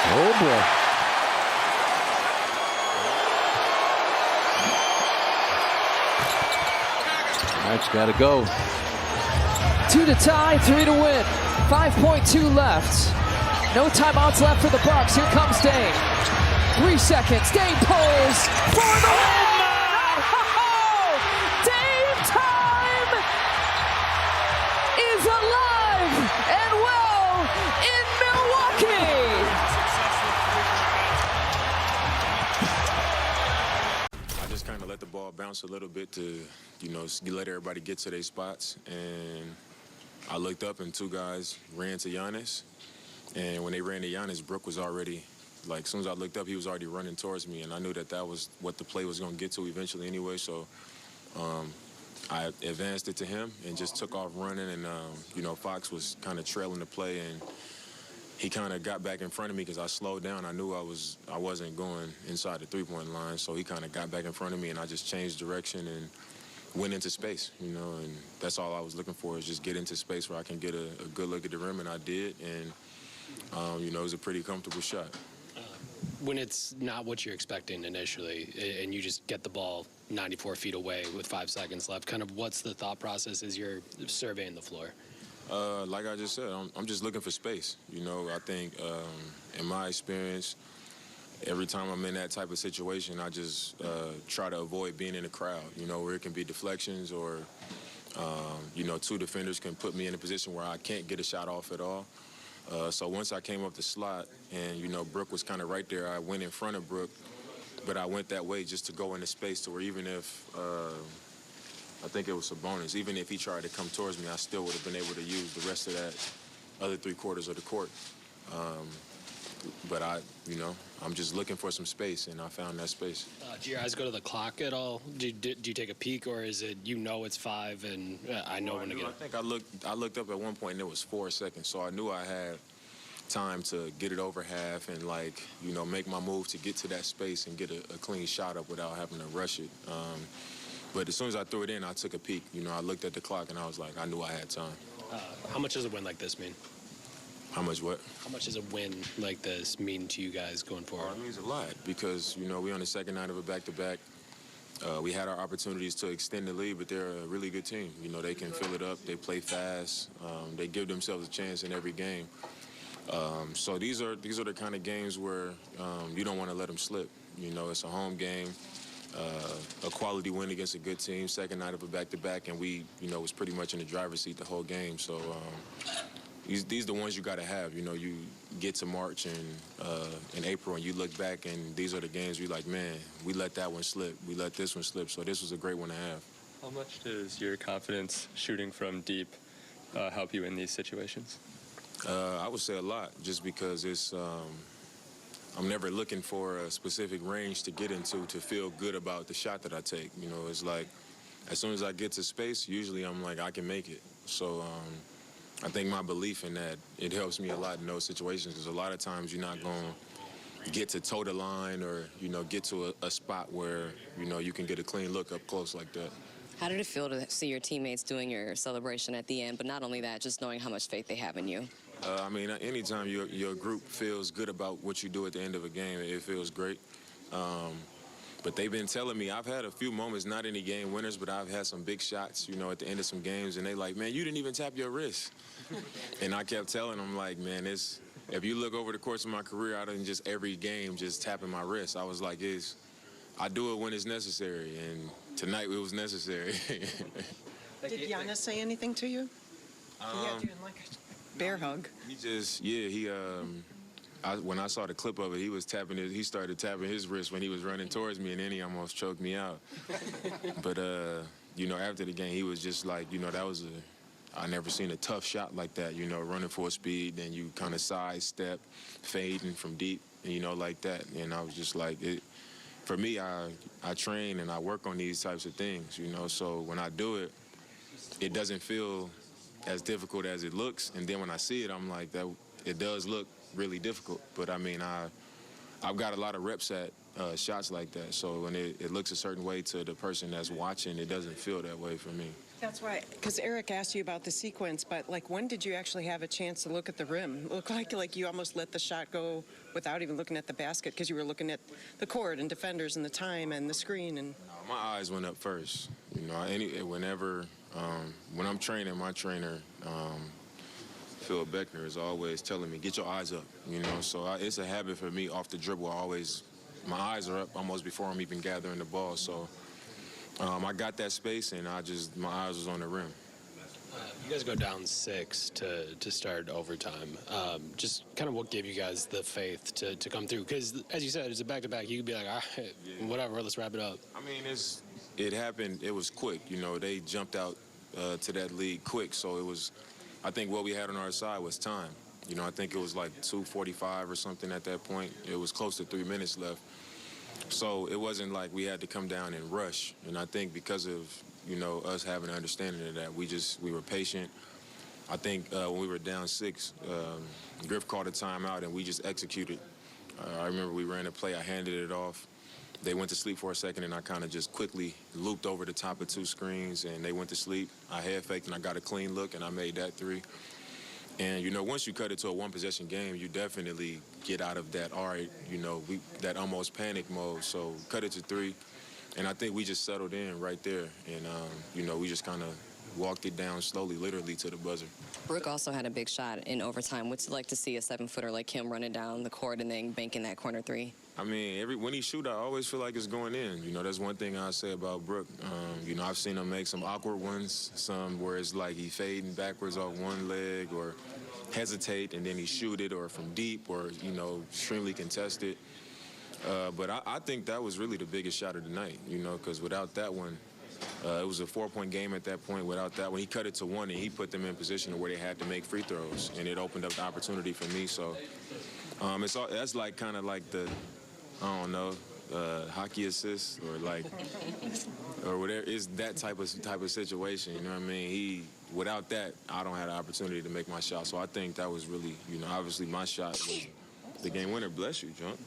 Oh, boy. That's got to go. 2 to tie, 3 to win. 5.2 left. No timeouts left for the Bucks. Here comes Dame. 3 seconds. Dame pulls for the win. Oh, Dame time is alive and well in Milwaukee. I just kind of let the ball bounce a little bit to, let everybody get to their spots. And I looked up and 2 guys ran to Giannis. And when they ran to Giannis, Brook was already, as soon as I looked up, he was already running towards me. And I knew that was what the play was going to get to eventually anyway. So I advanced it to him and just took off running. And, Fox was kind of trailing the play. And he kind of got back in front of me because I slowed down. I knew I wasn't going inside the three-point line. So he kind of got back in front of me, and I just changed direction and went into space, and that's all I was looking for, is just get into space where I can get a good look at the rim, and I did, and, it was a pretty comfortable shot. When it's not what you're expecting initially, and you just get the ball 94 feet away with 5 seconds left, kind of what's the thought process as you're surveying the floor? Like I just said, I'm just looking for space. I think in my experience, every time I'm in that type of situation, I just try to avoid being in a crowd, where it can be deflections or, 2 defenders can put me in a position where I can't get a shot off at all. So once I came up the slot and, Brook was kind of right there, I went in front of Brook, but I went that way just to go into space to where even if, I think it was Sabonis, even if he tried to come towards me, I still would have been able to use the rest of that other 3/4 of the court. But I'm just looking for some space, and I found that space. Do your eyes go to the clock at all? Do you take a peek, or is it it's 5 and I know when to get it? I think I looked up at one point and it was 4 seconds, so I knew I had time to get it over half and make my move to get to that space and get a clean shot up without having to rush it. But as soon as I threw it in, I took a peek. I looked at the clock and I was like, I knew I had time. How much does a win like this mean? How much what? How much does a win like this mean to you guys going forward? It means a lot because, we're on the second night of a back-to-back. We had our opportunities to extend the lead, but they're a really good team. They can fill it up. They play fast. They give themselves a chance in every game. So these are the kind of games where you don't want to let them slip. It's a home game, a quality win against a good team, second night of a back-to-back, and we, was pretty much in the driver's seat the whole game. So these are the ones you got to have. You get to March and in April, and you look back, and these are the games you're like, man, we let that one slip. We let this one slip. So this was a great one to have. How much does your confidence shooting from deep help you in these situations? I would say a lot, just because it's I'm never looking for a specific range to get into to feel good about the shot that I take. It's like as soon as I get to space, usually I'm like, I can make it. So I think my belief in that, it helps me a lot in those situations, because a lot of times you're not going to get to toe the line or, get to a spot where, you can get a clean look up close like that. How did it feel to see your teammates doing your celebration at the end, but not only that, just knowing how much faith they have in you? Anytime your group feels good about what you do at the end of a game, it feels great. But they've been telling me, I've had a few moments, not any game winners, but I've had some big shots, at the end of some games, and they like, man, you didn't even tap your wrist. And I kept telling them, like, man, if you look over the course of my career, I didn't just every game just tapping my wrist. I was like, I do it when it's necessary, and tonight it was necessary. Did Giannis say anything to you? He had you in like a bear hug. When I saw the clip of it, he started tapping his wrist when he was running towards me, and then he almost choked me out. But, after the game, he was just like, I never seen a tough shot like that, running full speed, then you kind of sidestep, fading from deep, like that. And I was just like, for me, I train and I work on these types of things, so when I do it, it doesn't feel as difficult as it looks. And then when I see it, I'm like, it does look really difficult. But I've got a lot of reps at shots like that. So when it looks a certain way to the person that's watching, it doesn't feel that way for me. That's why, because Eric asked you about the sequence, but like, when did you actually have a chance to look at the rim? It looked like you almost let the shot go without even looking at the basket because you were looking at the court and defenders and the time and the screen. And My eyes went up first. You know, whenever when I'm training, my trainer, Phil Beckner, is always telling me, get your eyes up. You know, so it's a habit for me off the dribble. My eyes are up almost before I'm even gathering the ball. So I got that space, and my eyes was on the rim. You guys go down 6 to start overtime. Just kind of what gave you guys the faith to come through? Because, as you said, it's a back-to-back. You could be like, all right, whatever, let's wrap it up. I mean, it happened. It was quick. You know, they jumped out to that lead quick. So I think what we had on our side was time. You know, I think it was like 2:45 or something at that point. It was close to 3 minutes left. So it wasn't like we had to come down and rush. And I think because of, you know, us having an understanding of that, we were patient. I think when we were down 6, Griff called a timeout and we just executed. I remember we ran a play, I handed it off. They went to sleep for a second and I kind of just quickly looped over the top of 2 screens and they went to sleep. I head faked and I got a clean look and I made that 3. And, you know, once you cut it to a one-possession game, you definitely get out of that, all right, you know, that almost panic mode. So cut it to 3. And I think we just settled in right there. And, you know, we just kind of walked it down slowly, literally to the buzzer. Brooke also had a big shot in overtime. What's it like to see a 7-footer like him running down the court and then banking that corner 3? I mean, when he shoot, I always feel like it's going in. You know, that's one thing I say about Brooke. You know, I've seen him make some awkward ones, some where it's like he fading backwards off one leg or hesitate and then he shoot it, or from deep, or, you know, extremely contested. But I think that was really the biggest shot of the night, you know, because without that one, it was a 4-point game at that point. Without that one, he cut it to 1 and he put them in position where they had to make free throws, and it opened up the opportunity for me. So that's like kind of like the, I don't know, hockey assist or like, or whatever. It's that type of situation. You know what I mean? Without that, I don't have the opportunity to make my shot. So I think that was really, you know, obviously my shot was the game winner. Bless you, John.